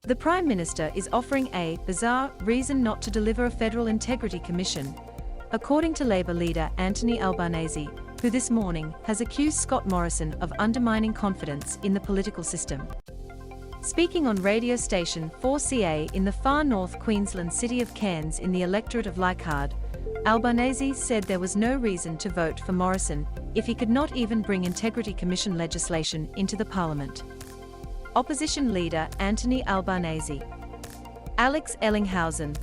The Prime Minister is offering a bizarre reason not to deliver a Federal Integrity Commission, according to Labor leader Anthony Albanese, who this morning has accused Scott Morrison of undermining confidence in the political system. Speaking on radio station 4CA in the far north Queensland city of Cairns in the electorate of Leichhardt, Albanese said there was no reason to vote for Morrison if he could not even bring Integrity Commission legislation into the Parliament. Opposition leader Anthony Albanese. Alex Erlinghausen.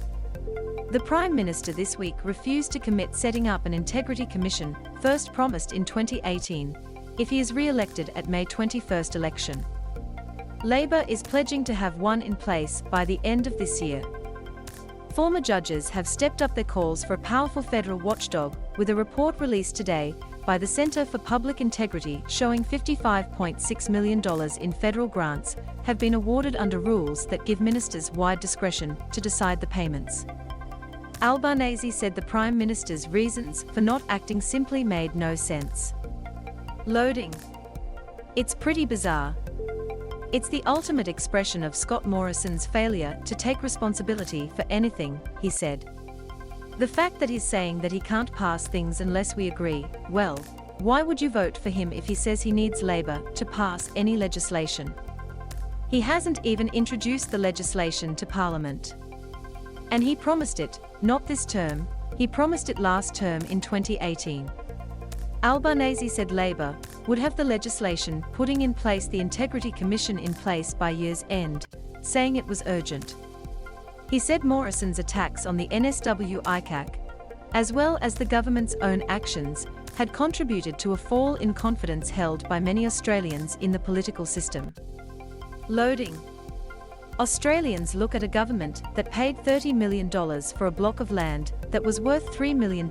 The Prime Minister this week refused to commit setting up an Integrity Commission, first promised in 2018, if he is re-elected at May 21st election. Labor is pledging to have one in place by the end of this year. Former judges have stepped up their calls for a powerful federal watchdog, with a report released today by the Centre for Public Integrity showing $55.6 million in federal grants have been awarded under rules that give ministers wide discretion to decide the payments. Albanese said the Prime Minister's reasons for not acting simply made no sense. Loading. It's pretty bizarre. It's the ultimate expression of Scott Morrison's failure to take responsibility for anything, he said. The fact that he's saying that he can't pass things unless we agree, well, why would you vote for him if he says he needs Labor to pass any legislation? He hasn't even introduced the legislation to Parliament. And he promised it, not this term, he promised it last term in 2018. Albanese said Labor would have the legislation putting in place the Integrity Commission in place by year's end, saying it was urgent. He said Morrison's attacks on the NSW ICAC, as well as the government's own actions, had contributed to a fall in confidence held by many Australians in the political system. Loading. Australians look at a government that paid $30 million for a block of land that was worth $3 million.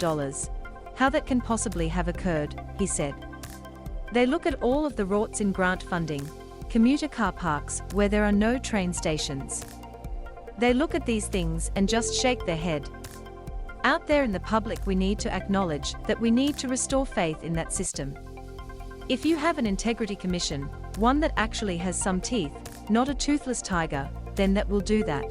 How that can possibly have occurred, he said. They look at all of the rorts in grant funding, commuter car parks where there are no train stations. They look at these things and just shake their head. Out there in the public, we need to acknowledge that we need to restore faith in that system. If you have an Integrity Commission, one that actually has some teeth, not a toothless tiger, then that will do that.